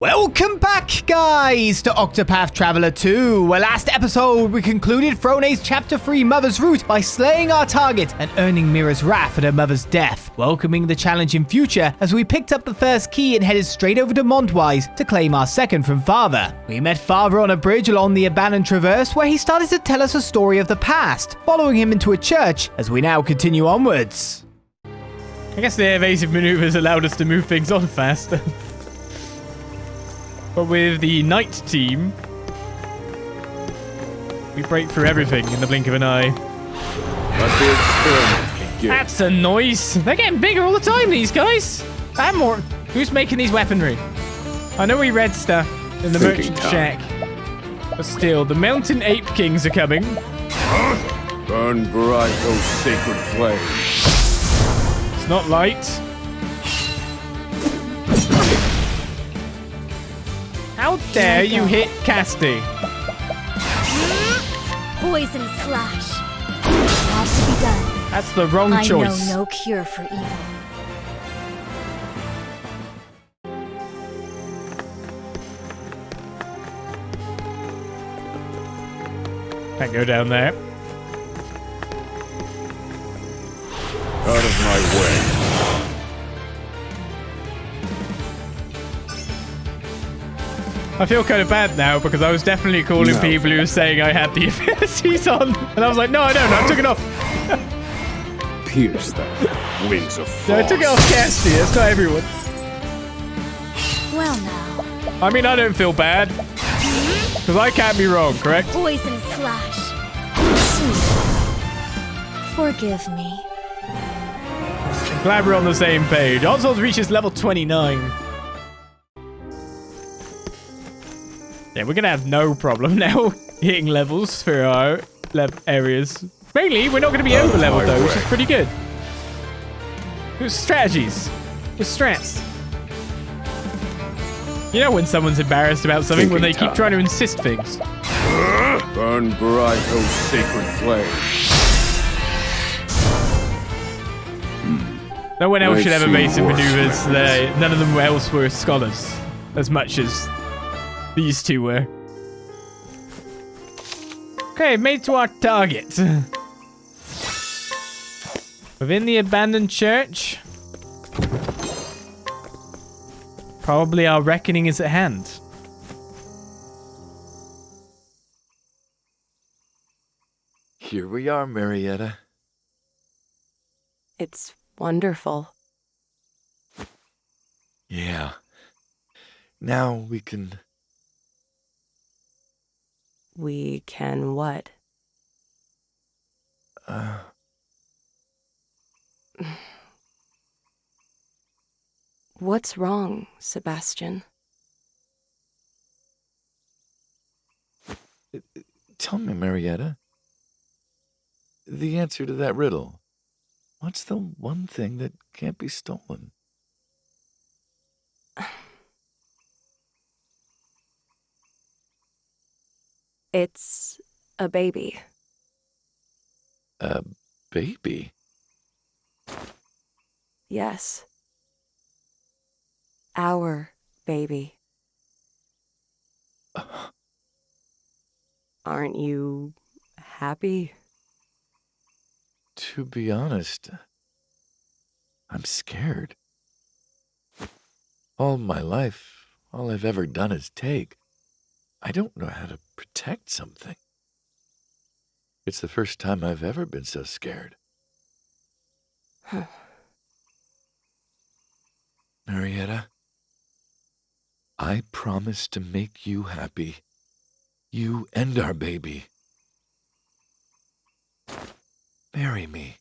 Welcome back, guys, to Octopath Traveler 2, where last episode we concluded Throné's Chapter 3 Mother's Route by slaying our target and earning Mira's wrath at her mother's death, welcoming the challenge in future as we picked up the first key and headed straight over to Montwise to claim our second from Father. We met Father on a bridge along the abandoned traverse where he started to tell us a story of the past, following him into a church as we now continue onwards. I guess the evasive maneuvers allowed us to move things on faster. But with the night team, we break through everything in the blink of an eye. That's a noise. They're getting bigger all the time, these guys. And more. Who's making these weaponry? I know we read stuff in the merchant shack. But still, the mountain ape kings are coming. Burn bright, those sacred flames. It's not light. How dare you hit Casti? Poison slash. Has to be done. That's the wrong choice. I know no cure for evil. Can't go down there. Out of my way. I feel kind of bad now because I was definitely calling people who were saying I had the abilities on. And I was like, no, I don't. I took it off. Pierce them. Wings of frost. No, I took it off Casti. It's not everyone. Well now. I mean, I don't feel bad. Because I can't be wrong, correct? Poison slash. Forgive me. I'm glad we're on the same page. Unsolved reaches level 29. Yeah, we're going to have no problem now hitting levels for our areas. Mainly, we're not going to be over-leveled, though, which is pretty good. With strategies. With strats. You know when someone's embarrassed about something when they keep trying to insist things. Burn bright, those sacred flames. No one else should have evasive maneuvers. None of them else were scholars. As much as these two were. Okay, made to our target. Within the abandoned church. Probably our reckoning is at hand. Here we are, Marietta. It's wonderful. Yeah. Now we can... We can what? What's wrong, Sebastian? Tell me, Marietta. The answer to that riddle. What's the one thing that can't be stolen? It's a baby. A baby? Yes. Our baby. Aren't you happy? To be honest, I'm scared. All my life, all I've ever done is take. I don't know how to protect something. It's the first time I've ever been so scared. Marietta, I promise to make you happy. You and our baby. Marry me.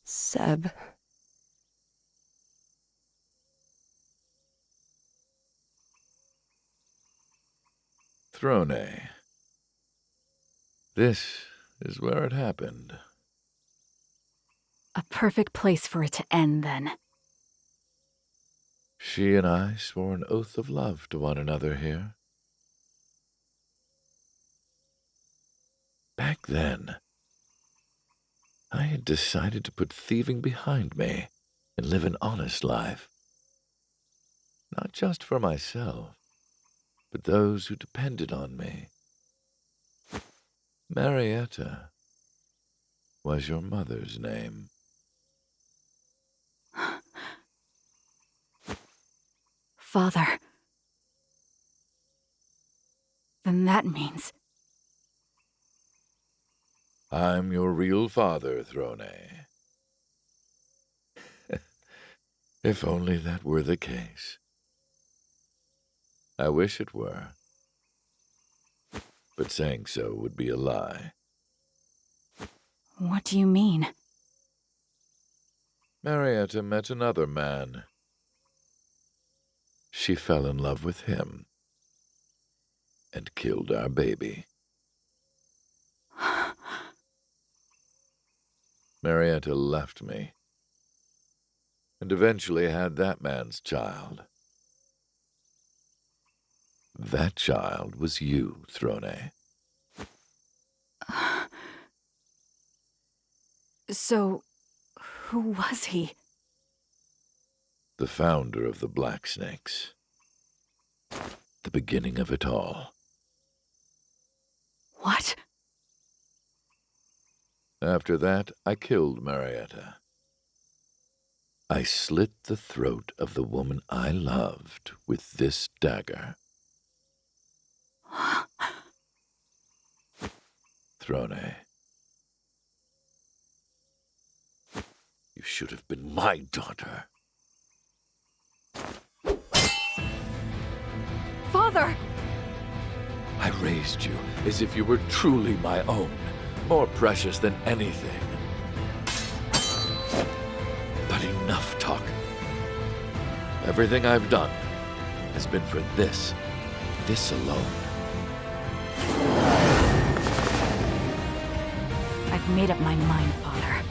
Seb. Throné. This is where it happened. A perfect place for it to end, then. She and I swore an oath of love to one another here. Back then, I had decided to put thieving behind me and live an honest life. Not just for myself, but those who depended on me. Marietta was your mother's name. Father. Then that means... I'm your real father, Throné. If only that were the case. I wish it were. But saying so would be a lie. What do you mean? Marietta met another man. She fell in love with him and killed our baby. Marietta left me and eventually had that man's child. That child was you, Throné. So, who was he? The founder of the Black Snakes. The beginning of it all. What? After that, I killed Marietta. I slit the throat of the woman I loved with this dagger. Throné. You should have been my daughter. Father! I raised you as if you were truly my own, more precious than anything. But enough talk. Everything I've done has been for this alone. I've made up my mind, Father.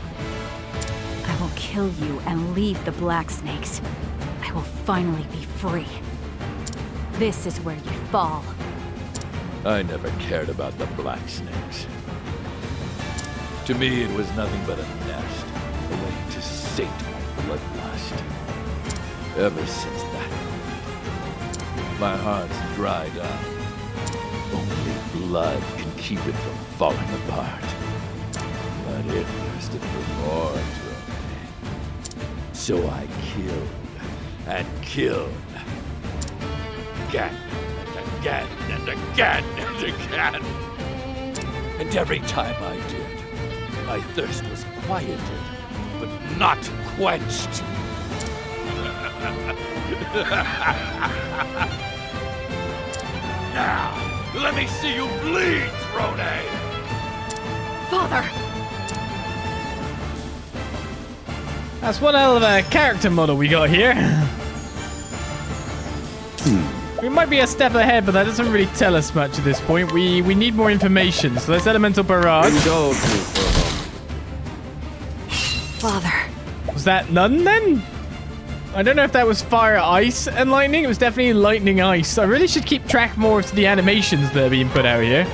I will kill you and leave the Black Snakes. I will finally be free. This is where you fall. I never cared about the Black Snakes. To me, it was nothing but a nest, a way to sate my bloodlust. Ever since that moment, my heart's dried up. Only blood can keep it from falling apart. But it thirsted for more, Throné. So I killed and killed. Again and again and again and again. And every time I did, my thirst was quieted, but not quenched. Now, let me see you bleed, Throné! Father! That's one hell of a character model we got here. We might be a step ahead, but that doesn't really tell us much at this point. We need more information, so let's elemental barrage. Indulge me for a moment. Father. Was that none then? I don't know if that was fire, ice, and lightning. It was definitely lightning, ice. I really should keep track more of the animations that are being put out here.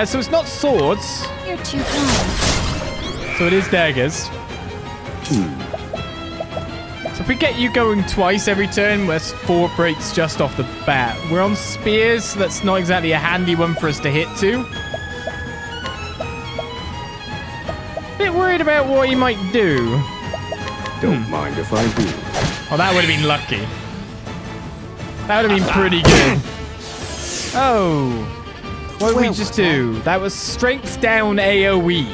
So it's not swords. You're too kind. So it is daggers. So if we get you going twice every turn, that's 4 breaks just off the bat. We're on spears, so that's not exactly a handy one for us to hit to. Bit worried about what he might do. Don't mind if I do. Oh, that would have been lucky. That would have been pretty good. Oh. What did we just do? That was strength down AoE.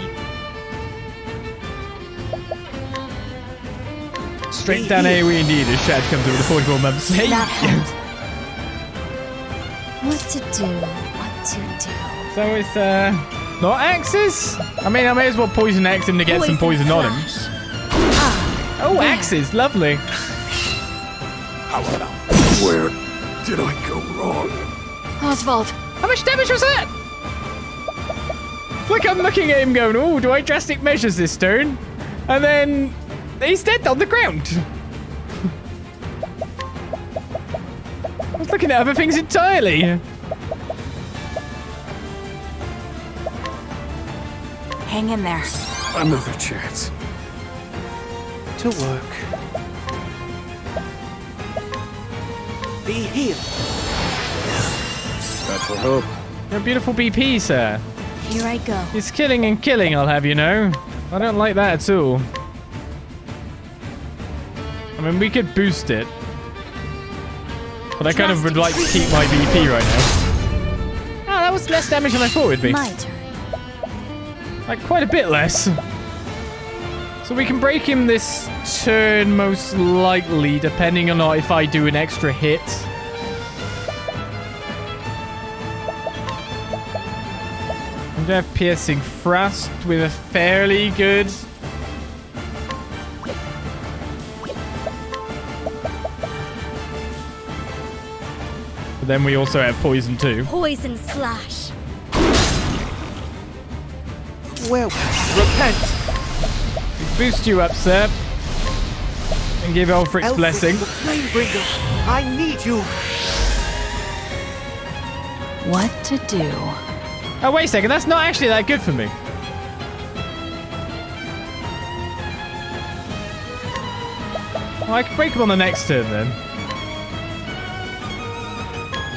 Strength down AoE indeed, as Shad comes over the 44 months. Hey! What to do, what to do. So it's, not axes? I mean, I may as well poison axe him to get some poison on him. Oh, axes, lovely. Where did I go wrong? Oswald. How much damage was that? It's like I'm looking at him going, oh, do I drastic measures this turn? And then he's dead on the ground. I was looking at other things entirely. Hang in there. Another chance. To work. Be healed. That's a hope. You're a beautiful BP, sir. Here I go. It's killing and killing, I'll have you know. I don't like that at all. I mean, we could boost it. But I kind of would like to keep my BP right now. Oh, that was less damage than I thought it would be. My turn. Like, quite a bit less. So we can break him this turn, most likely, depending on not if I do an extra hit. I'm gonna have Piercing Thrust with a fairly good... But then we also have Poison too. Poison slash. Well, repent. Boost you up, sir. And give Ulfric's Elfric, blessing. the Flamebringer. I need you. What to do? Oh, wait a second. That's not actually that good for me. Well, I can break him on the next turn then.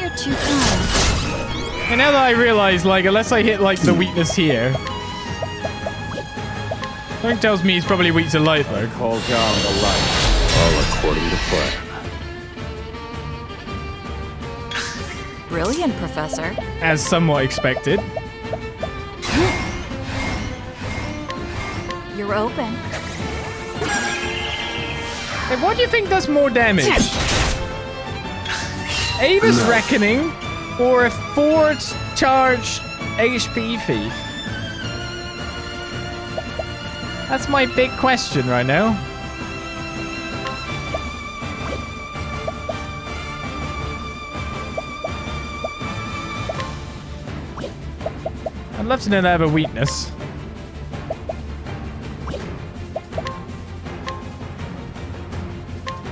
You're too kind. And now that I realize, like, unless I hit, like, the weakness here... Something tells me he's probably weak to light, though. Call down the light. All according to plan. Brilliant, Professor. As somewhat expected. You're open. Hey, what do you think does more damage? Ava's Reckoning or a 4-charge HP Thief? That's my big question right now. I'd love to know that I have a weakness.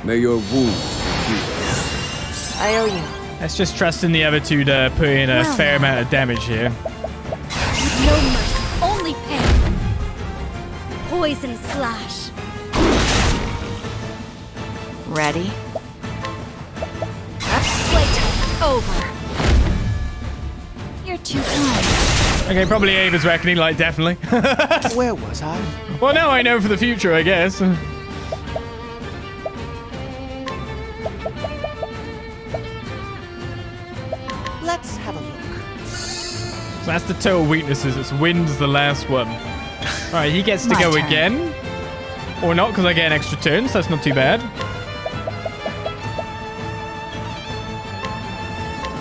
May your wounds be healed. I owe you. Let's just trust in the other two to put in a Well, fair amount of damage here. No mercy, only pain. Poison slash. Ready? Playtime's over. You're too kind. Okay, probably Ava's Reckoning, like, definitely. Where was I? Well, now I know for the future, I guess. Let's have a look. So that's the total weaknesses. It's wind's the last one. Alright, he gets to My go turn. again. Or not, because I get an extra turn, so that's not too bad.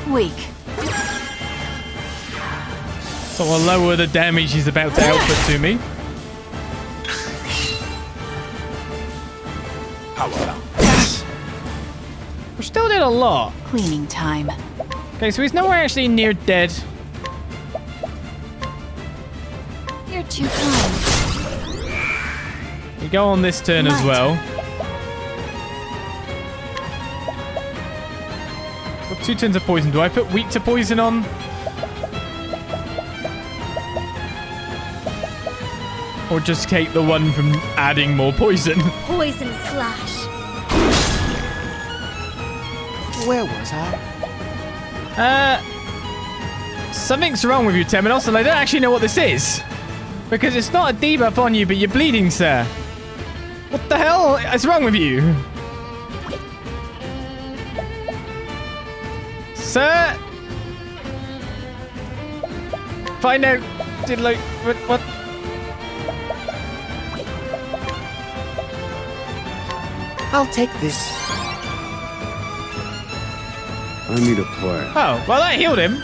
Weak. So I'll lower the damage he's about to output to me. We still did a lot. Cleaning time. Okay, so he's nowhere actually near dead. You're too kind. We go on this turn as My well. Got 2 turns of poison. Do I put weak to poison on? Or just take the one from adding more poison? Poison slash. Where was I? Something's wrong with you, Temenos, and I don't actually know what this is. Because it's not a debuff on you, but you're bleeding, sir. What the hell is wrong with you? Sir? Find out. Did like what? I'll take this. I need a plan. Oh, well that healed him.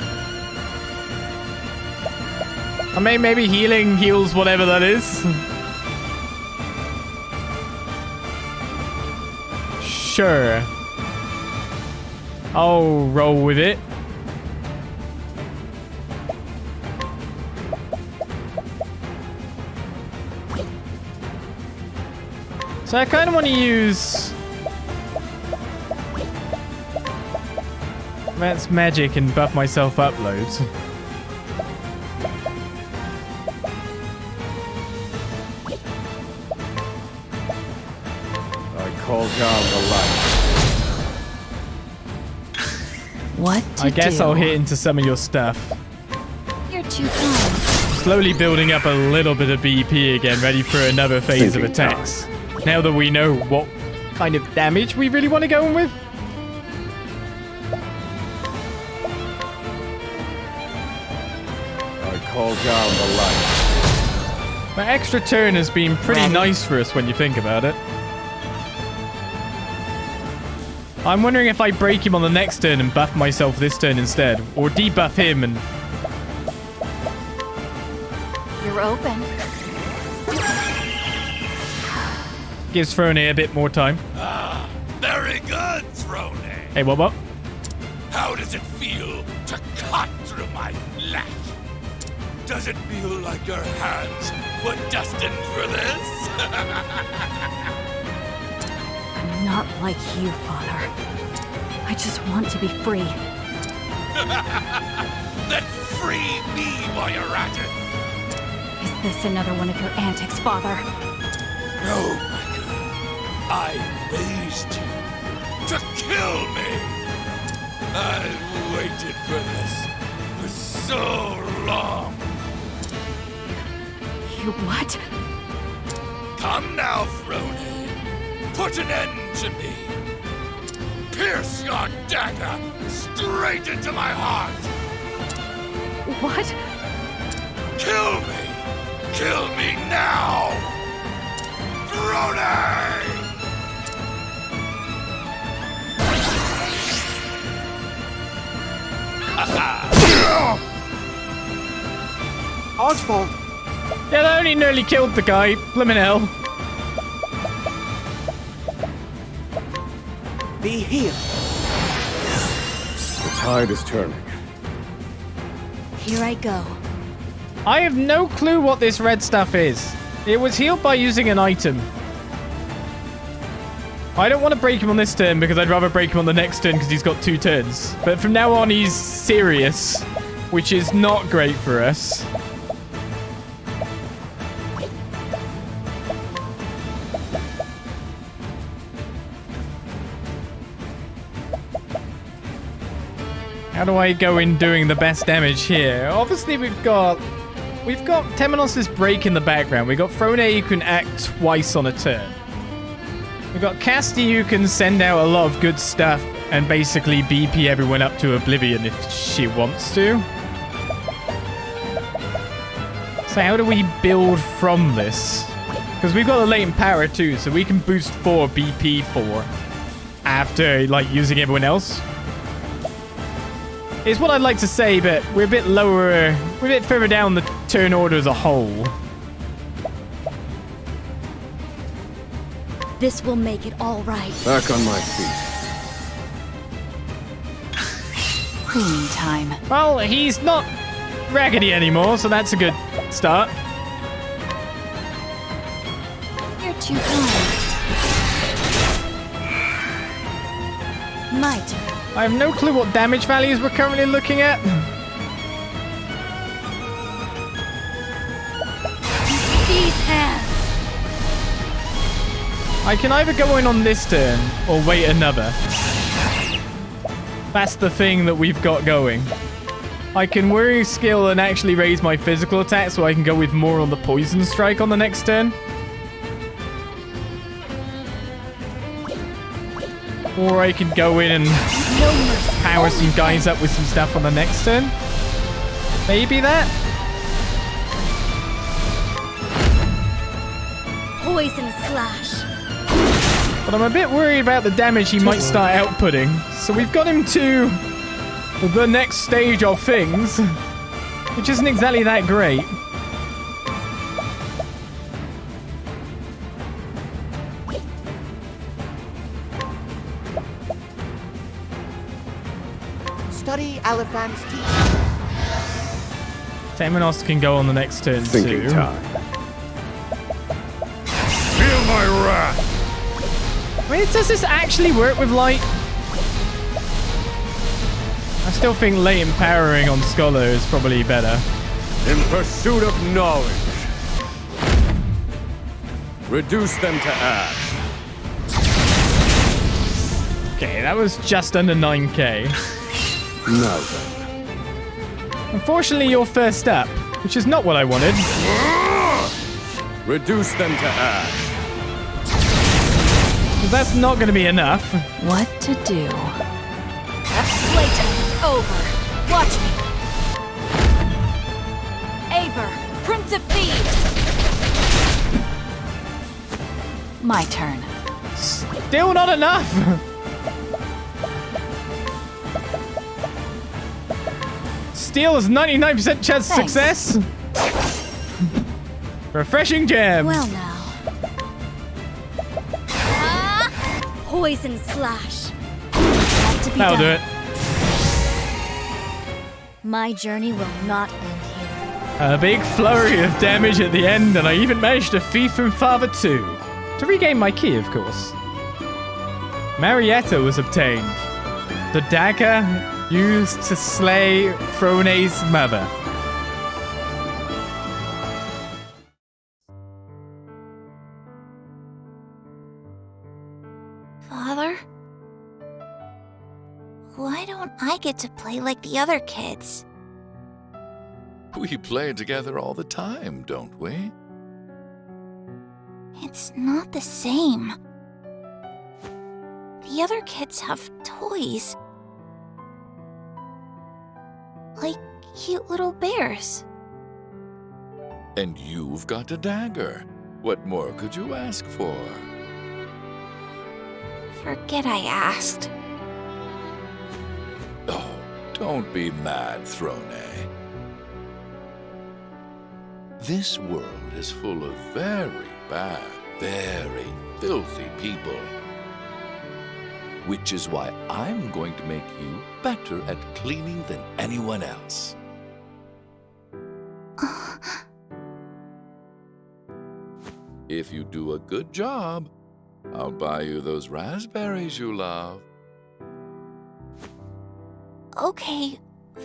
I mean, maybe healing heals whatever that is. Sure. I'll roll with it. So I kind of want to use Advanced Magic and buff myself up loads. I call down the light. what to I guess do. I'll hit into some of your stuff. You're too kind. Slowly building up a little bit of BP again, ready for another phase of attacks. Now that we know what kind of damage we really want to go in with. I call down the light. That extra turn has been pretty nice for us when you think about it. I'm wondering if I break him on the next turn and buff myself this turn instead, or debuff him and... You're open. gives Throné a bit more time. Ah, very good, Throné. Hey, what? How does it feel to cut through my flesh? Does it feel like your hands were destined for this? I'm not like you, Father. I just want to be free. Then free me while you're at it. Is this another one of your antics, Father? No, my girl. I raised you to kill me. I've waited for this for so long. You what? Come now, Throné. Put an end to me. Pierce your dagger straight into my heart. What? Kill me. Kill me now. Throné! Oswald! Yeah, that only nearly killed the guy. Blimmin' hell. Be healed. The tide is turning. Here I go. I have no clue what this red stuff is. It was healed by using an item. I don't want to break him on this turn because I'd rather break him on the next turn because he's got 2 turns. But from now on, he's serious, which is not great for us. How do I go in doing the best damage here? Obviously, we've got Temenos' break in the background. We've got Throné who can act twice on a turn. We've got Casti who can send out a lot of good stuff and basically BP everyone up to oblivion if she wants to. So how do we build from this? Because we've got a latent power too, so we can boost 4 BP 4 after like using everyone else. Is what I'd like to say, but we're a bit lower, we're a bit further down the turn order as a whole. This will make it all right. Back on my feet. Cleaning time. Well, he's not raggedy anymore, so that's a good start. You're too kind. My turn. I have no clue what damage values we're currently looking at. These hands. I can either go in on this turn or wait another. That's the thing that we've got going. I can worry skill and actually raise my physical attack so I can go with more on the poison strike on the next turn. Or I could go in and power some guys up with some stuff on the next turn. Maybe that? Poison slash. But I'm a bit worried about the damage he might start outputting. So we've got him to the next stage of things, which isn't exactly that great. Study Aliphan's teaching. Temenos can go on the next turn Thinking too. time. Feel my wrath. Wait, does this actually work with light? I still think late empowering on Scholar is probably better. In pursuit of knowledge. Reduce them to ash. Okay, that was just under 9k. Now then. Unfortunately, you're first up, which is not what I wanted. Reduce them to ash. But that's not going to be enough. What to do? Playtime is over. Watch me. Aber, Prince of Thieves. My turn. Still not enough. Steel is 99% chance of Thanks. success. Refreshing gems. Well now. Poison slash. Have to be That'll done. do it. My journey will not end here. A big flurry of damage at the end, and I even managed to thief from Father too. To regain my key, of course. Marietta was obtained. The dagger used to slay Throné's mother. Father? Why don't I get to play like the other kids? We play together all the time, don't we? It's not the same. The other kids have toys. Like cute little bears. And you've got a dagger. What more could you ask for? Forget I asked. Oh, don't be mad, Throné. This world is full of very bad, very filthy people. Which is why I'm going to make you better at cleaning than anyone else. If you do a good job, I'll buy you those raspberries you love. Okay,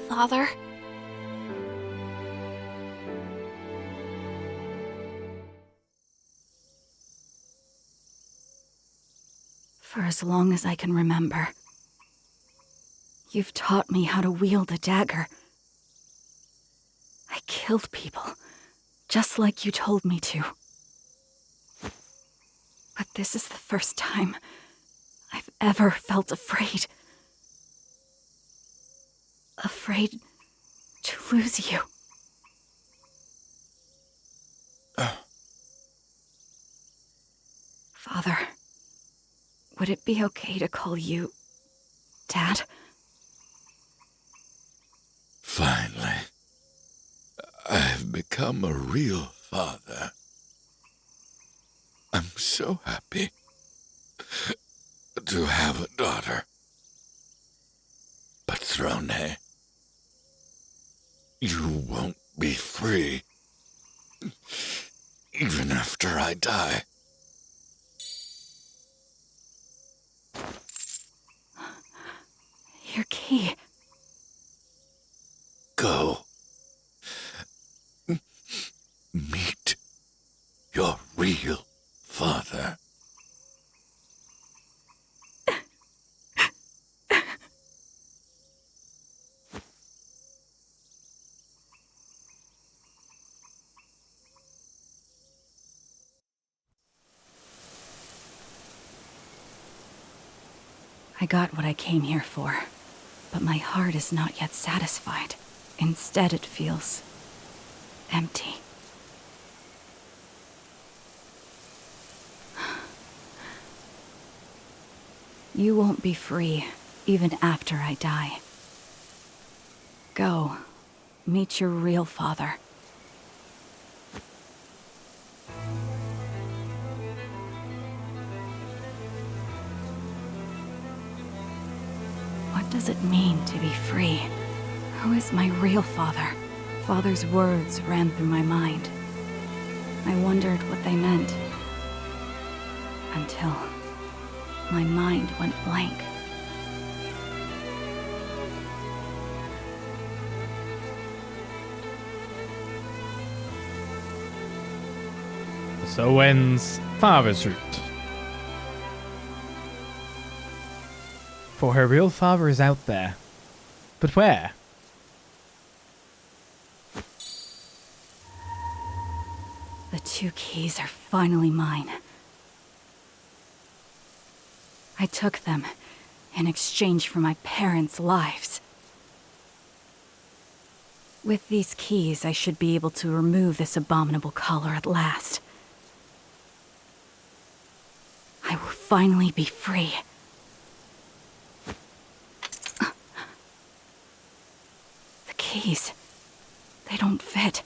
Father. For as long as I can remember, you've taught me how to wield a dagger. I killed people, just like you told me to. But this is the first time I've ever felt afraid. Afraid to lose you. Father, would it be okay to call you Dad? Finally, I've become a real father. I'm so happy to have a daughter. But Throné, you won't be free, even after I die. Your key. Go. Meet your real father. I got what I came here for, but my heart is not yet satisfied. Instead, it feels empty. You won't be free, even after I die. Go, meet your real father. What does it mean to be free? Who is my real father? Father's words ran through my mind. I wondered what they meant. Until my mind went blank. So ends Father's route. For her real father is out there, But where? The 2 keys are finally mine. I took them in exchange for my parents' lives. With these keys, I should be able to remove this abominable color at last. I will finally be free. The keys, they don't fit.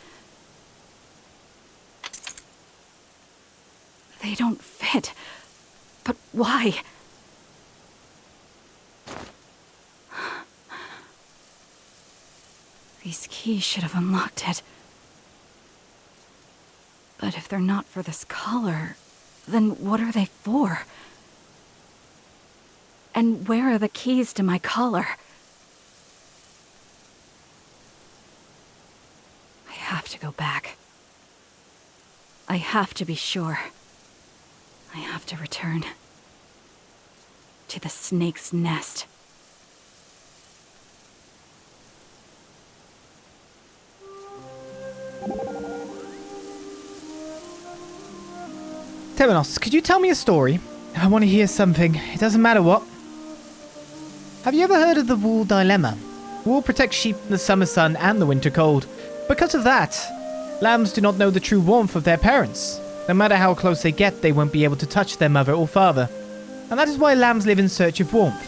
They don't fit. But why? These keys should have unlocked it. But if they're not for this color, then what are they for? And where are the keys to my color? I have to go back. I have to be sure. I have to return to the snake's nest. Temenos, could you tell me a story? I want to hear something. It doesn't matter what. Have you ever heard of the wool dilemma? Wool protects sheep from the summer sun and the winter cold. Because of that, lambs do not know the true warmth of their parents. No matter how close they get, they won't be able to touch their mother or father. And that is why lambs live in search of warmth.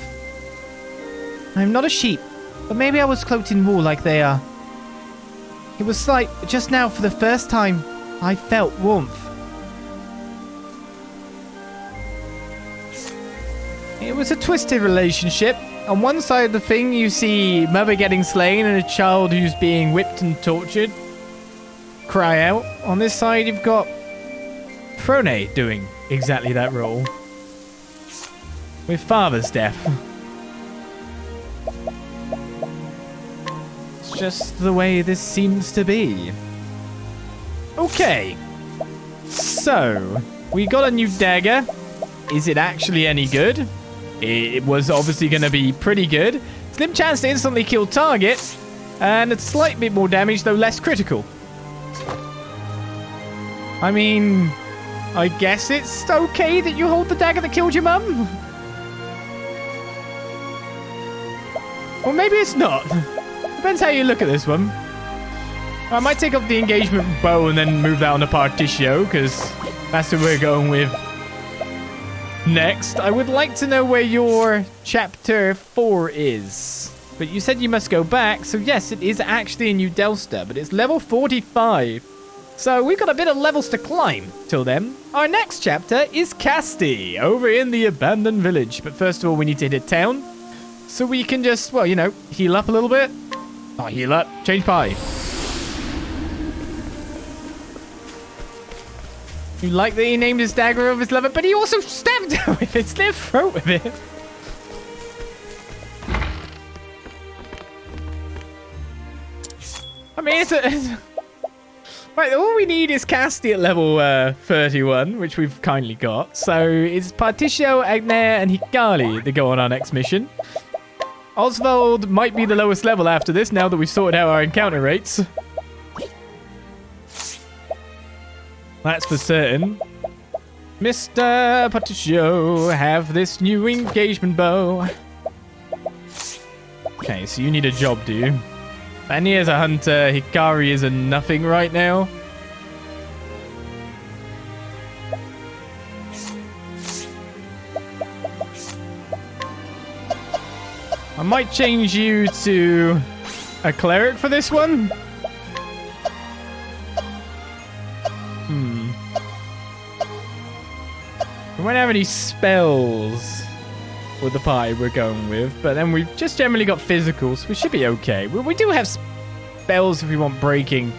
I am not a sheep, but maybe I was cloaked in wool like they are. It was like, just now for the first time, I felt warmth. It was a twisted relationship. On one side of the thing, you see mother getting slain and a child who's being whipped and tortured cry out. On this side, you've got Throné doing exactly that role. With father's death. It's just the way this seems to be. Okay. So, we got a new dagger. Is it actually any good? It was obviously going to be pretty good. Slim chance to instantly kill target. And a slight bit more damage, though less critical. I mean, I guess it's okay that you hold the dagger that killed your mum? Or maybe it's not. Depends how you look at this one. I might take off the engagement bow and then move that on the partitio, because that's what we're going with next. I would like to know where your chapter 4 is. But you said you must go back, so yes, it is actually in New Delsta, but it's level 45. So we've got a bit of levels to climb till then. Our next chapter is Casti, over in the abandoned village. But first of all, we need to hit town, so we can just, well, you know, heal up a little bit. Not heal up, change pie. You like that he named his dagger of his lover, but he also stabbed her with it, slit her throat with it. I mean, it's right, all we need is Casti at level 31, which we've kindly got. So it's Partitio, Agnair, and Hikari that go on our next mission. Oswald might be the lowest level after this, now that we've sorted out our encounter rates. That's for certain. Mr. Partitio, have this new engagement bow. Okay, so you need a job, do you? Anier's a hunter. Hikari is a nothing right now. I might change you to a cleric for this one. We won't have any spells with the pie we're going with, but then we've just generally got physicals. We should be okay. We do have spells if we want breaking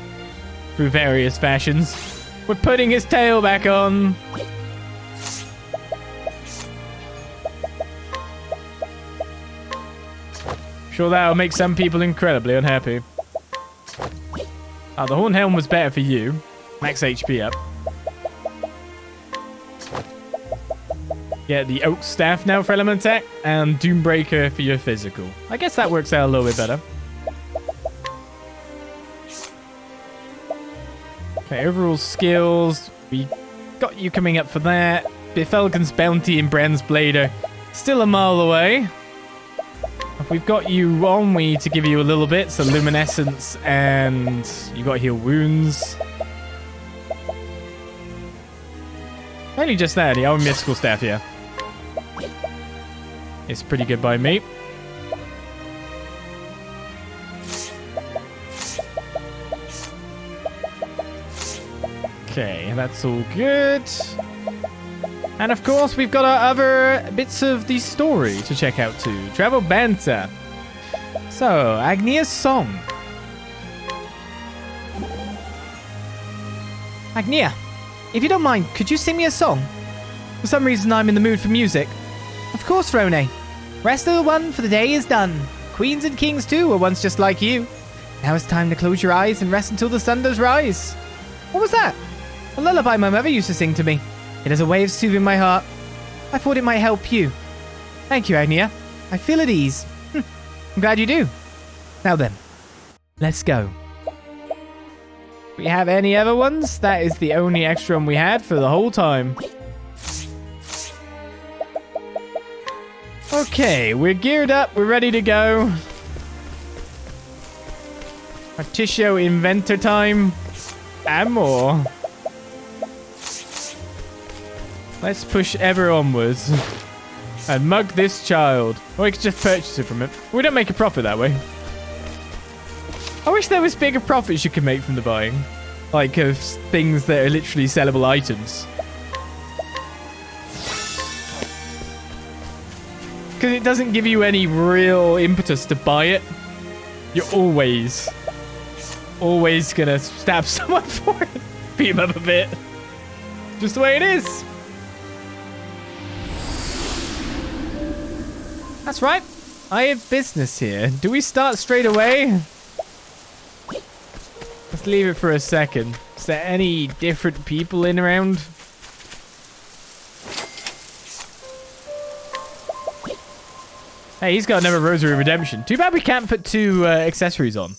through various fashions. We're putting his tail back on. Sure, that'll make some people incredibly unhappy. Oh, the horn helm was better for you. Max HP up. Get the Oak Staff now for element attack, and Doombreaker for your physical. I guess that works out a little bit better. Okay, overall skills. We got you coming up for that. Befelgen's Bounty and Brand's Blade are still a mile away. We've got you on, we need to give you a little bit. So Luminescence, and you got Heal Wounds. Only just that, the own Mystical Staff here. It's pretty good by me. Okay, that's all good. And of course, we've got our other bits of the story to check out too. Travel Banter. So, Agnia's song. Agnia, if you don't mind, could you sing me a song? For some reason, I'm in the mood for music. Of course, Throné. Rest of the one for the day is done. Queens and kings too were once just like you. Now it's time to close your eyes and rest until the sun does rise. What was that? A lullaby my mother used to sing to me. It has a way of soothing my heart. I thought it might help you. Thank you, Agnia. I feel at ease. I'm glad you do. Now then, let's go. We have any other ones? That is the only extra one we had for the whole time. Okay, we're geared up. We're ready to go. Articio Inventor time. And more. Let's push ever onwards. And mug this child. Or we could just purchase it from him. We don't make a profit that way. I wish there was bigger profits you could make from the buying. Like of things that are literally sellable items. Because it doesn't give you any real impetus to buy it. You're always gonna stab someone for it. Beat him up a bit. Just the way it is. That's right. I have business here. Do we start straight away? Let's leave it for a second. Is there any different people in around? Hey, he's got another Rosary of Redemption. Too bad we can't put two accessories on.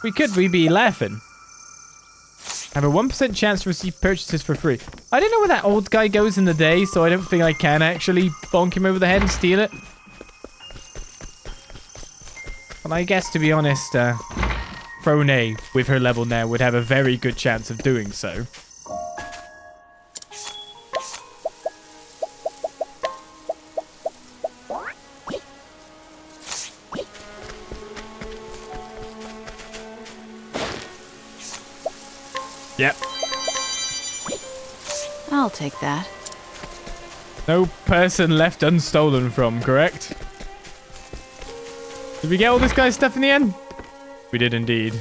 We could, we'd be laughing. Have a 1% chance to receive purchases for free. I don't know where that old guy goes in the day, so I don't think I can actually bonk him over the head and steal it. But I guess, to be honest, Throné, with her level now, would have a very good chance of doing so. Yep. I'll take that. No person left unstolen from, correct? Did we get all this guy's stuff in the end? We did indeed.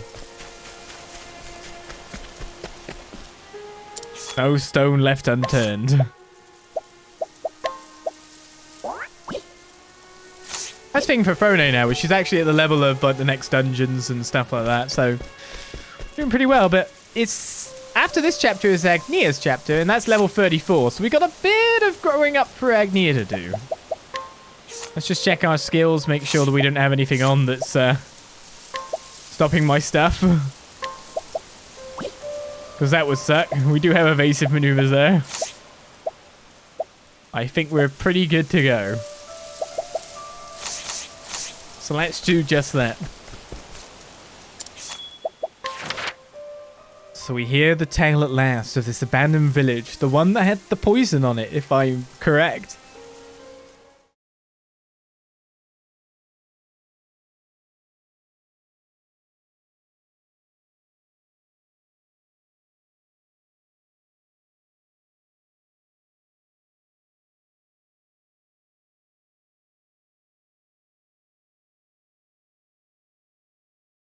No stone left unturned. That's the thing for Throné now, is she's actually at the level of like the next dungeons and stuff like that, so doing pretty well, but it's after this chapter is Agnia's chapter, and that's level 34, so we got a bit of growing up for Agnia to do. Let's just check our skills, make sure that we don't have anything on that's stopping my stuff. Because that would suck. We do have evasive maneuvers there. I think we're pretty good to go. So let's do just that. So we hear the tale at last of this abandoned village, the one that had the poison on it, if I'm correct.